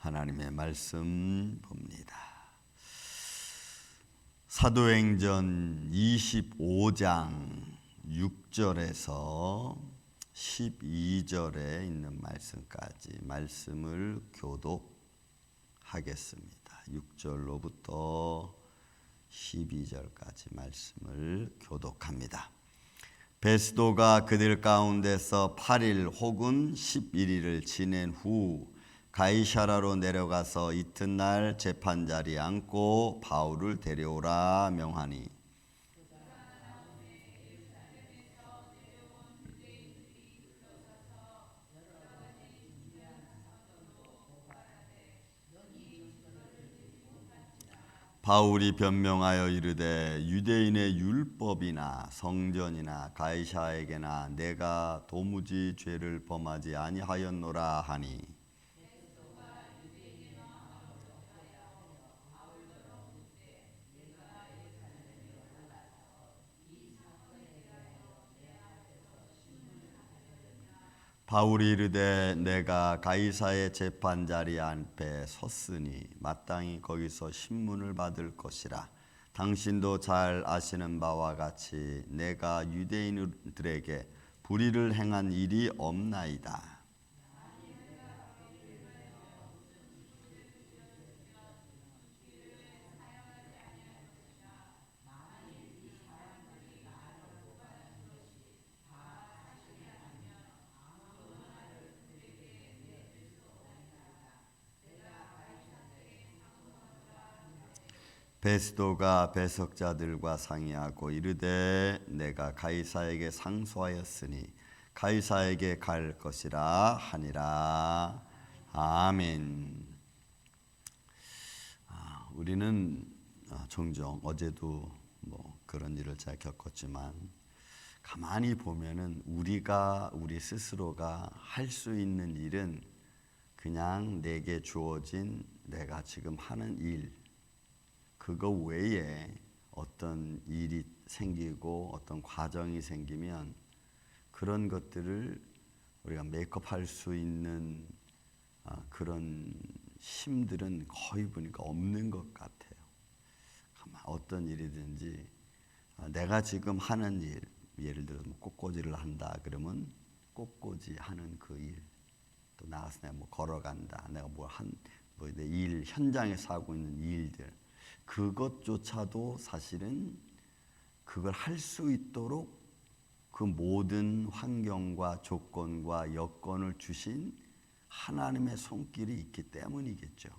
하나님의 말씀 봅니다. 사도행전 25장 6절에서 12절에 있는 말씀까지 말씀을 교독하겠습니다. 6절로부터 12절까지 말씀을 교독합니다. 베스도가 그들 가운데서 8일 혹은 11일을 지낸 후 가이사라로 내려가서 이튿날 재판자리에 앉고 바울을 데려오라 명하니 바울이 변명하여 이르되 유대인의 율법이나 성전이나 가이사에게나 내가 도무지 죄를 범하지 아니하였노라 하니 바울이 이르되 내가 가이사의 재판자리 앞에 섰으니 마땅히 거기서 신문을 받을 것이라. 당신도 잘 아시는 바와 같이 내가 유대인들에게 불의를 행한 일이 없나이다. 베스도가 배석자들과 상의하고 이르되 내가 가이사에게 상소하였으니 가이사에게 갈 것이라 하니라. 아멘. 우리는 종종 어제도 그런 일을 잘 겪었지만 가만히 보면은 우리 스스로가 할 수 있는 일은 그냥 내게 주어진 내가 지금 하는 일, 그거 외에 어떤 일이 생기고 어떤 과정이 생기면 그런 것들을 우리가 메이크업할 수 있는 그런 힘들은 거의 보니까 없는 것 같아요. 어떤 일이든지 내가 지금 하는 일, 예를 들어서 꽃꽂이를 한다 그러면 꽃꽂이 하는 그 일, 또 나가서 내가 걸어간다, 내가 내 일 현장에서 하고 있는 일들, 그것조차도 사실은 그걸 할 수 있도록 그 모든 환경과 조건과 여건을 주신 하나님의 손길이 있기 때문이겠죠.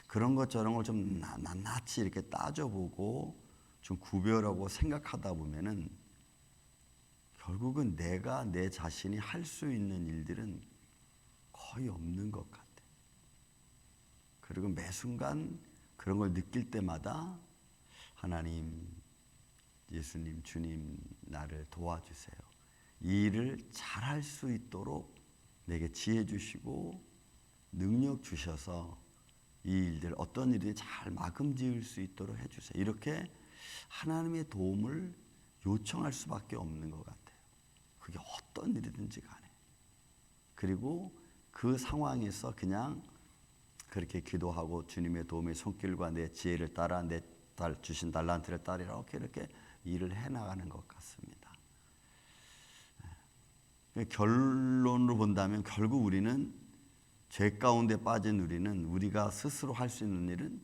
그런 것 저런 걸 좀 낱낱이 이렇게 따져보고 좀 구별하고 생각하다 보면은 결국은 내가 내 자신이 할 수 있는 일들은 거의 없는 것 같아요. 그리고 매 순간 그런 걸 느낄 때마다 하나님, 예수님, 주님 나를 도와주세요. 이 일을 잘할 수 있도록 내게 지혜 주시고 능력 주셔서 이 일들 어떤 일이 잘 마금 지을 수 있도록 해주세요. 이렇게 하나님의 도움을 요청할 수밖에 없는 것 같아요. 그게 어떤 일이든지 간에. 그리고 그 상황에서 그냥 그렇게 기도하고 주님의 도움의 손길과 내 지혜를 따라 내 주신 달란트를 따라 이렇게 일을 해나가는 것 같습니다. 결론으로 본다면 결국 우리는 죄 가운데 빠진 우리가 스스로 할 수 있는 일은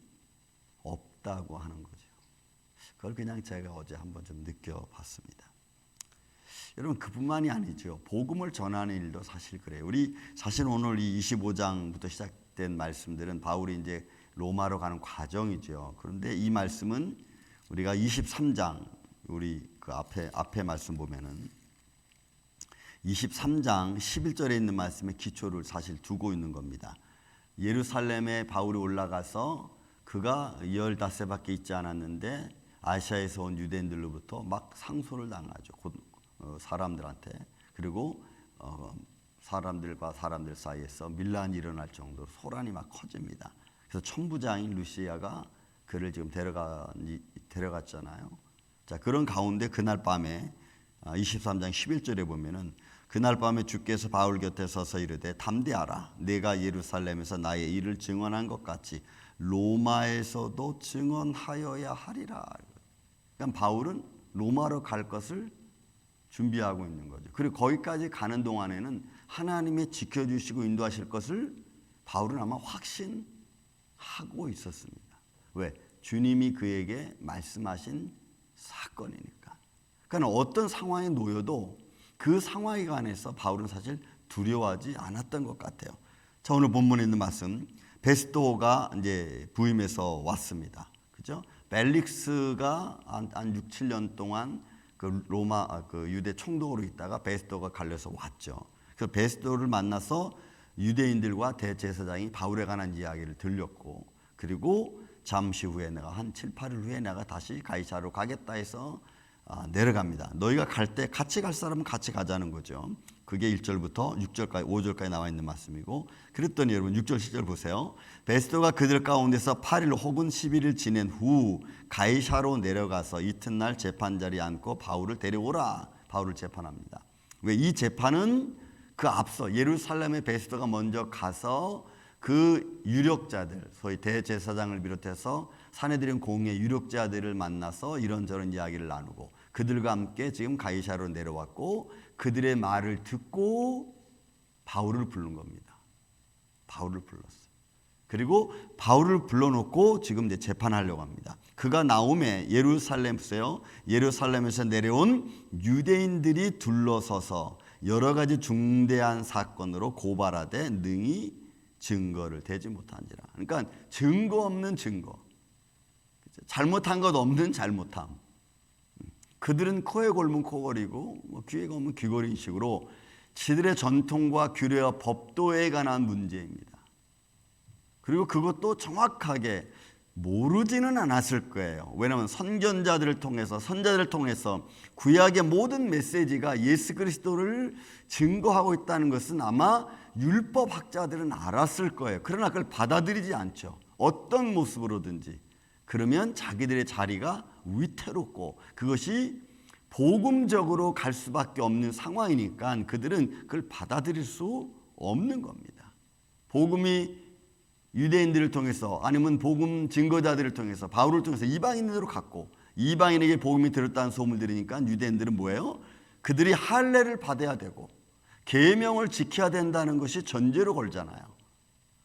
없다고 하는 거죠. 그걸 그냥 제가 어제 한번 좀 느껴봤습니다. 여러분 그뿐만이 아니죠. 복음을 전하는 일도 사실 그래요. 우리 사실 오늘 이 25장부터 시작된 말씀들은 바울이 이제 로마로 가는 과정이죠. 그런데 이 말씀은 우리가 23장 우리 그 앞에 말씀 보면은 23장 11절에 있는 말씀의 기초를 사실 두고 있는 겁니다. 예루살렘에 바울이 올라가서 그가 15밖에 있지 않았는데 아시아에서 온 유대인들로부터 막 상소를 당하죠. 사람들한테. 그리고 사람들과 사람들 사이에서 밀란이 일어날 정도로 소란이 막 커집니다. 그래서 천부장인 루시아가 그를 지금 데려갔잖아요. 자, 그런 가운데 그날 밤에 23장 11절에 보면은 그날 밤에 주께서 바울 곁에 서서 이르되 담대하라. 내가 예루살렘에서 나의 일을 증언한 것 같이 로마에서도 증언하여야 하리라. 그러니까 바울은 로마로 갈 것을 준비하고 있는 거죠. 그리고 거기까지 가는 동안에는 하나님이 지켜주시고 인도하실 것을 바울은 아마 확신하고 있었습니다. 왜? 주님이 그에게 말씀하신 사건이니까. 그러니까 어떤 상황에 놓여도 그 상황에 관해서 바울은 사실 두려워하지 않았던 것 같아요. 자, 오늘 본문에 있는 말씀, 베스토가 이제 부임해서 왔습니다. 그죠? 벨릭스가 한 6, 7년 동안 그 로마 그 유대 총독으로 있다가 베스토가 갈려서 왔죠. 그래서 베스토를 만나서 유대인들과 대제사장이 바울에 관한 이야기를 들렸고, 그리고 잠시 후에 내가 한 7, 8일 후에 내가 다시 가이사로 가겠다 해서 내려갑니다. 너희가 갈 때 같이 갈 사람은 같이 가자는 거죠. 그게 1절부터 6절까지 5절까지 나와 있는 말씀이고, 그랬더니 여러분 6절 10절 보세요. 베스토가 그들 가운데서 8일 혹은 11일 지낸 후 가이사로 내려가서 이튿날 재판자리에 앉고 바울을 데려오라. 바울을 재판합니다. 왜? 이 재판은 그 앞서 예루살렘에 베스토가 먼저 가서 그 유력자들, 소위 대제사장을 비롯해서 사내들인 공의 유력자들을 만나서 이런저런 이야기를 나누고, 그들과 함께 지금 가이사로 내려왔고, 그들의 말을 듣고 바울을 부른 겁니다. 바울을 불렀어요. 그리고 바울을 불러놓고 지금 이제 재판하려고 합니다. 그가 나오매 예루살렘에서 내려온 유대인들이 둘러서서 여러 가지 중대한 사건으로 고발하되 능히 증거를 대지 못한지라. 그러니까 증거 없는 증거, 잘못한 것 없는 잘못함. 그들은 코에 골면 코걸이고 귀에 걸면 귀걸이인 식으로 지들의 전통과 규례와 법도에 관한 문제입니다. 그리고 그것도 정확하게 모르지는 않았을 거예요. 왜냐하면 선전자들을 통해서, 선자들을 통해서 구약의 모든 메시지가 예수 그리스도를 증거하고 있다는 것은 아마 율법학자들은 알았을 거예요. 그러나 그걸 받아들이지 않죠. 어떤 모습으로든지. 그러면 자기들의 자리가 위태롭고 그것이 복음적으로 갈 수밖에 없는 상황이니까 그들은 그걸 받아들일 수 없는 겁니다. 복음이 유대인들을 통해서, 아니면 복음 증거자들을 통해서, 바울을 통해서 이방인으로 갔고, 이방인에게 복음이 들었다는 소문을 들으니까 유대인들은 뭐예요? 그들이 할례를 받아야 되고 계명을 지켜야 된다는 것이 전제로 걸잖아요.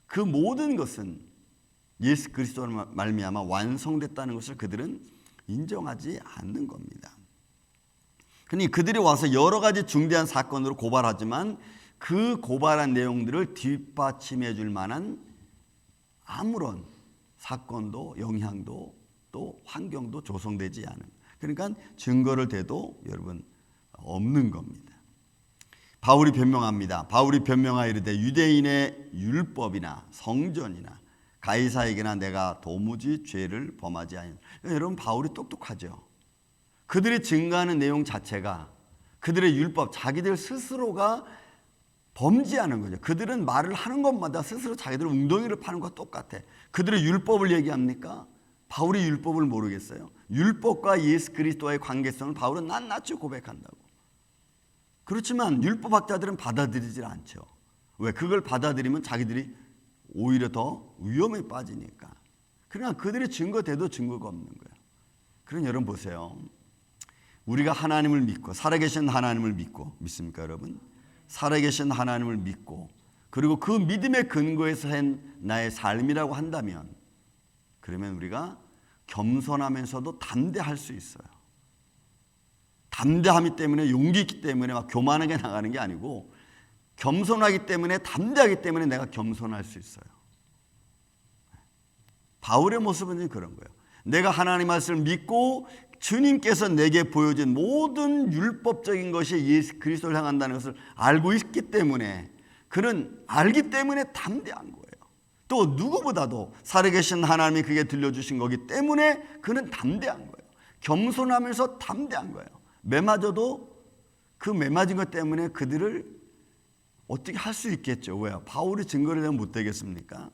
그 모든 것은 예수 그리스도로 말미암아 완성됐다는 것을 그들은 인정하지 않는 겁니다. 그러니 그들이 와서 여러 가지 중대한 사건으로 고발하지만 그 고발한 내용들을 뒷받침해 줄 만한 아무런 사건도 영향도 또 환경도 조성되지 않은, 그러니까 증거를 대도 여러분 없는 겁니다. 바울이 변명합니다. 바울이 변명하여 이르되 유대인의 율법이나 성전이나 가이사에게나 내가 도무지 죄를 범하지 아니하노라. 여러분 바울이 똑똑하죠. 그들이 증거하는 내용 자체가 그들의 율법, 자기들 스스로가 범죄하는 거죠. 그들은 말을 하는 것마다 스스로 자기들 웅덩이를 파는 것과 똑같아. 그들의 율법을 얘기합니까? 바울이 율법을 모르겠어요? 율법과 예수 그리스도와의 관계성을 바울은 낱낱이 고백한다고. 그렇지만 율법학자들은 받아들이질 않죠. 왜? 그걸 받아들이면 자기들이 오히려 더 위험에 빠지니까. 그러나 그들의 증거대도 증거가 없는 거예요. 그럼 여러분 보세요. 우리가 하나님을 믿고, 살아계신 하나님을 믿고, 믿습니까 여러분? 살아계신 하나님을 믿고, 그리고 그 믿음의 근거에서 한 나의 삶이라고 한다면, 그러면 우리가 겸손하면서도 담대할 수 있어요. 담대함이 때문에, 용기 있기 때문에 막 교만하게 나가는 게 아니고, 겸손하기 때문에, 담대하기 때문에 내가 겸손할 수 있어요. 바울의 모습은 그런 거예요. 내가 하나님 말씀을 믿고 주님께서 내게 보여준 모든 율법적인 것이 예수 그리스도를 향한다는 것을 알고 있기 때문에, 그는 알기 때문에 담대한 거예요. 또 누구보다도 살아계신 하나님이 그게 들려주신 거기 때문에 그는 담대한 거예요. 겸손하면서 담대한 거예요. 매맞아도 그 매맞은 것 때문에 그들을 어떻게 할 수 있겠죠. 왜요? 바울이 증거를 내면 못 되겠습니까?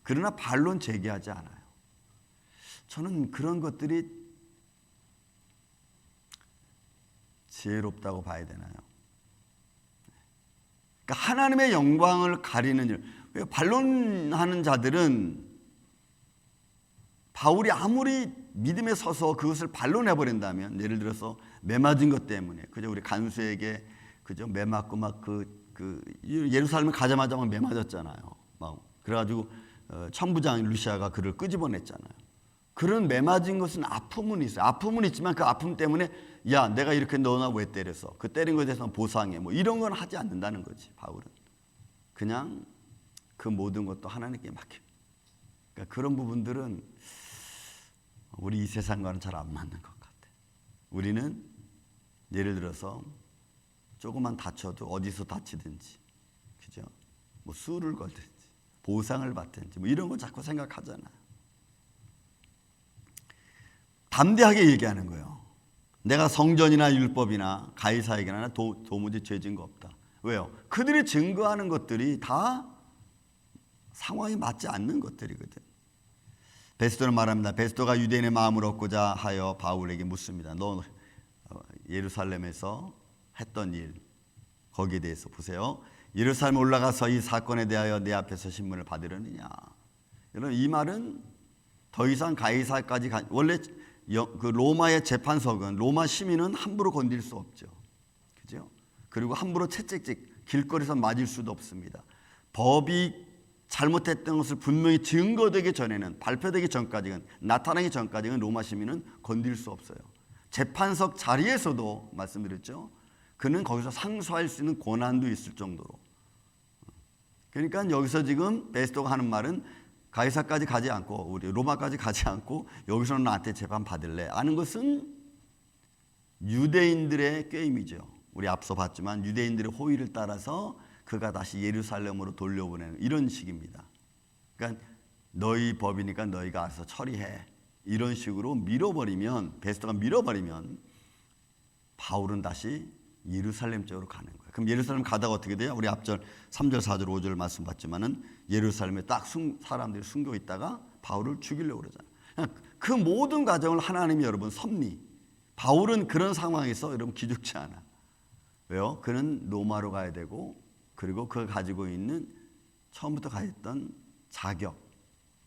그러나 반론 제기하지 않아요. 저는 그런 것들이 지혜롭다고 봐야 되나요? 그러니까 하나님의 영광을 가리는 일. 반론하는 자들은 바울이 아무리 믿음에 서서 그것을 반론해 버린다면, 예를 들어서 매 맞은 것 때문에 그저 우리 간수에게 그저 매 맞고 막 예루살렘에 가자마자 막 매 맞았잖아요. 막 그래가지고 천부장 루시아가 그를 끄집어냈잖아요. 그런 매 맞은 것은 아픔은 있어요. 아픔은 있지만 그 아픔 때문에 야 내가 이렇게 너나 왜 때렸어? 그 때린 것에 대해서 보상해. 뭐 이런 건 하지 않는다는 거지. 바울은 그냥 그 모든 것도 하나님께 맡겨. 그러니까 그런 부분들은 우리 이 세상과는 잘 안 맞는 것 같아. 우리는 예를 들어서 조금만 다쳐도 어디서 다치든지, 그죠? 뭐 수를 걸든지, 보상을 받든지, 뭐 이런 거 자꾸 생각하잖아. 담대하게 얘기하는 거예요. 내가 성전이나 율법이나 가이사에게나 도무지 죄진 거 없다. 왜요? 그들이 증거하는 것들이 다 상황이 맞지 않는 것들이거든. 베스도는 말합니다. 베스도가 유대인의 마음을 얻고자 하여 바울에게 묻습니다. 너 예루살렘에서 했던 일, 거기에 대해서 보세요. 예루살렘에 올라가서 이 사건에 대하여 내 앞에서 신문을 받으려느냐. 여러분, 이 말은 더 이상 가이사까지 원래 그 로마의 재판석은 로마 시민은 함부로 건들 수 없죠. 그죠? 그리고 함부로 채찍질 길거리에서 맞을 수도 없습니다. 법이 잘못했던 것을 분명히 증거되기 전에는, 발표되기 전까지는, 나타나기 전까지는 로마 시민은 건들 수 없어요. 재판석 자리에서도 말씀드렸죠. 그는 거기서 상소할 수 있는 권한도 있을 정도로. 그러니까 여기서 지금 베스토가 하는 말은 가이사까지 가지 않고 우리 로마까지 가지 않고 여기서는 나한테 재판 받을래 하는 것은 유대인들의 꾀임이죠. 우리 앞서 봤지만 유대인들의 호의를 따라서 그가 다시 예루살렘으로 돌려보내는 이런 식입니다. 그러니까 너희 법이니까 너희가 알아서 처리해. 이런 식으로 밀어버리면, 베스토가 밀어버리면 바울은 다시 예루살렘 쪽으로 가는 거예요. 그럼 예루살렘 가다가 어떻게 돼요? 우리 앞절 3절 4절 5절 말씀 봤지만은 예루살렘에 딱 사람들이 숨겨 있다가 바울을 죽이려고 그러잖아요. 그 모든 과정을 하나님이 여러분 섭리. 바울은 그런 상황에서 여러분 기죽지 않아. 왜요? 그는 로마로 가야 되고, 그리고 그가 가지고 있는 처음부터 가졌던 자격,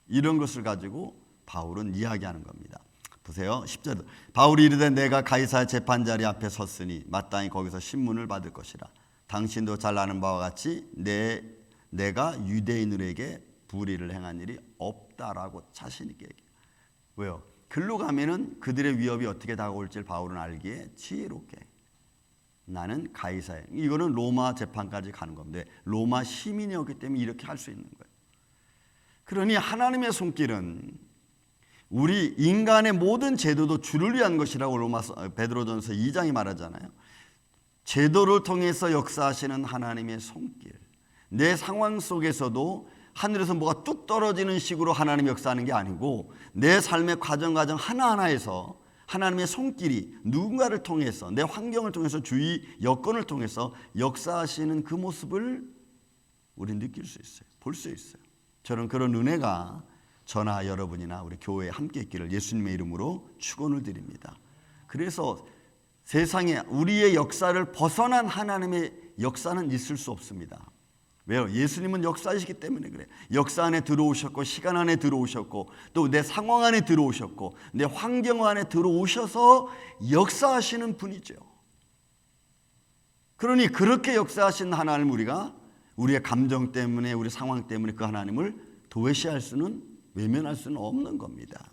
이런 것을 가지고 바울은 이야기하는 겁니다. 보세요. 10절. 바울이 이르되 내가 가이사 재판자리 앞에 섰으니 마땅히 거기서 신문을 받을 것이라. 당신도 잘 아는 바와 같이 내가 유대인들에게 불의를 행한 일이 없다라고 자신 있게 얘기해요. 왜요? 글로 가면은 그들의 위협이 어떻게 다가올지 바울은 알기에 지혜롭게. 나는 가이사에. 이거는 로마 재판까지 가는 건데 로마 시민이었기 때문에 이렇게 할 수 있는 거예요. 그러니 하나님의 손길은 우리 인간의 모든 제도도 주를 위한 것이라고 베드로전서 2장이 말하잖아요. 제도를 통해서 역사하시는 하나님의 손길. 내 상황 속에서도 하늘에서 뭐가 뚝 떨어지는 식으로 하나님이 역사하는 게 아니고 내 삶의 과정 하나하나에서 하나님의 손길이 누군가를 통해서, 내 환경을 통해서, 주위 여건을 통해서 역사하시는 그 모습을 우리는 느낄 수 있어요. 볼 수 있어요. 저는 그런 은혜가 저나 여러분이나 우리 교회에 함께 있기를 예수님의 이름으로 축원을 드립니다. 그래서 세상에 우리의 역사를 벗어난 하나님의 역사는 있을 수 없습니다. 왜요? 예수님은 역사이시기 때문에 그래요. 역사 안에 들어오셨고, 시간 안에 들어오셨고, 또 내 상황 안에 들어오셨고, 내 환경 안에 들어오셔서 역사하시는 분이죠. 그러니 그렇게 역사하신 하나님, 우리가 우리의 감정 때문에, 우리 상황 때문에 그 하나님을 도외시할 수는, 외면할 수는 없는 겁니다.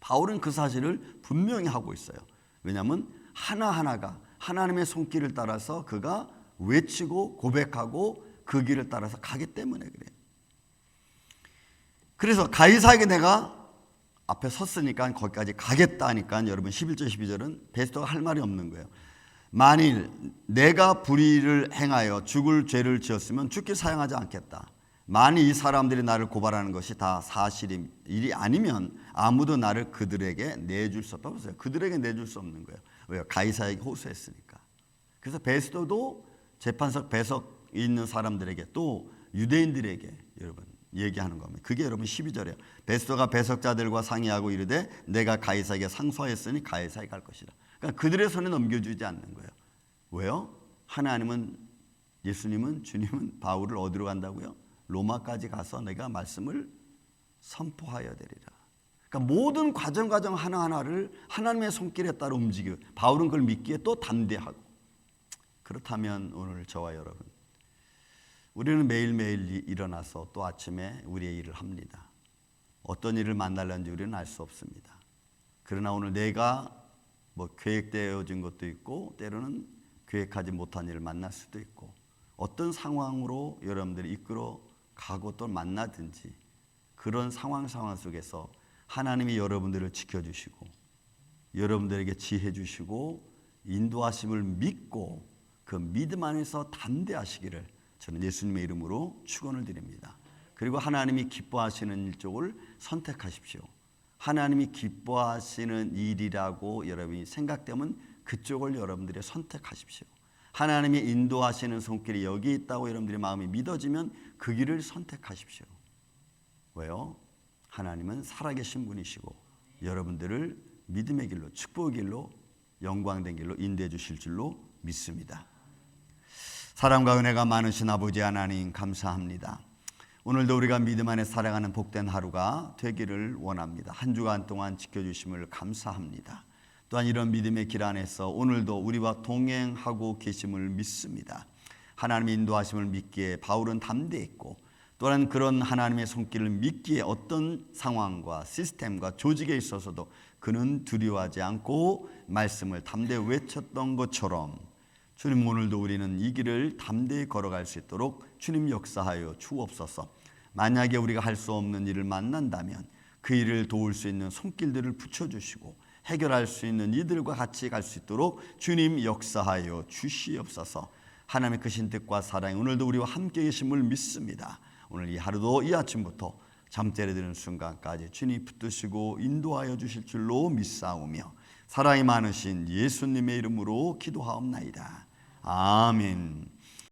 바울은 그 사실을 분명히 하고 있어요. 왜냐하면 하나하나가 하나님의 손길을 따라서 그가 외치고 고백하고 그 길을 따라서 가기 때문에 그래요. 그래서 가이사에게 내가 앞에 섰으니까 거기까지 가겠다 하니까 여러분 11절 12절은 베스토가 할 말이 없는 거예요. 만일 내가 불의를 행하여 죽을 죄를 지었으면 죽기 사용하지 않겠다. 만일 이 사람들이 나를 고발하는 것이 다 사실이 일이 아니면 아무도 나를 그들에게 내줄 수 없다. 보세요. 그들에게 내줄 수 없는 거예요. 왜요? 가이사에게 호소했으니까. 그래서 베스토도 재판석 배석 있는 사람들에게 또 유대인들에게 여러분 얘기하는 겁니다. 그게 여러분 12절이에요. 베스토가 배석자들과 상의하고 이르되 내가 가이사에게 상소하였으니 가이사에 갈 것이라. 그러니까 그들의 손에 넘겨주지 않는 거예요. 왜요? 하나님은 주님은 바울을 어디로 간다고요? 로마까지 가서 내가 말씀을 선포하여 되리라. 그러니까 모든 과정 하나하나를 하나님의 손길에 따라 움직여 바울은 그걸 믿기에 또 담대하고. 그렇다면 오늘 저와 여러분, 우리는 매일매일 일어나서 또 아침에 우리의 일을 합니다. 어떤 일을 만나려는지 우리는 알 수 없습니다. 그러나 오늘 내가 계획되어진 것도 있고 때로는 계획하지 못한 일을 만날 수도 있고 어떤 상황으로 여러분들이 이끌어 가고 또 만나든지 그런 상황 속에서 하나님이 여러분들을 지켜주시고 여러분들에게 지혜 주시고 인도하심을 믿고 그 믿음 안에서 담대하시기를 저는 예수님의 이름으로 축원을 드립니다. 그리고 하나님이 기뻐하시는 일 쪽을 선택하십시오. 하나님이 기뻐하시는 일이라고 여러분이 생각되면 그쪽을 여러분들이 선택하십시오. 하나님이 인도하시는 손길이 여기 있다고 여러분들의 마음이 믿어지면 그 길을 선택하십시오. 왜요? 하나님은 살아계신 분이시고 여러분들을 믿음의 길로, 축복의 길로, 영광된 길로 인도해 주실 줄로 믿습니다. 사랑과 은혜가 많으신 아버지 하나님 감사합니다. 오늘도 우리가 믿음 안에 살아가는 복된 하루가 되기를 원합니다. 한 주간 동안 지켜주심을 감사합니다. 또한 이런 믿음의 길 안에서 오늘도 우리와 동행하고 계심을 믿습니다. 하나님의 인도하심을 믿기에 바울은 담대했고 또한 그런 하나님의 손길을 믿기에 어떤 상황과 시스템과 조직에 있어서도 그는 두려워하지 않고 말씀을 담대히 외쳤던 것처럼 주님 오늘도 우리는 이 길을 담대히 걸어갈 수 있도록 주님 역사하여 주옵소서. 만약에 우리가 할 수 없는 일을 만난다면 그 일을 도울 수 있는 손길들을 붙여주시고 해결할 수 있는 이들과 같이 갈 수 있도록 주님 역사하여 주시옵소서. 하나님의 크신 뜻과 사랑이 오늘도 우리와 함께 계심을 믿습니다. 오늘 이 하루도 이 아침부터 잠자리 드는 순간까지 주님 붙드시고 인도하여 주실 줄로 믿사오며 사랑이 많으신 예수님의 이름으로 기도하옵나이다. 아멘.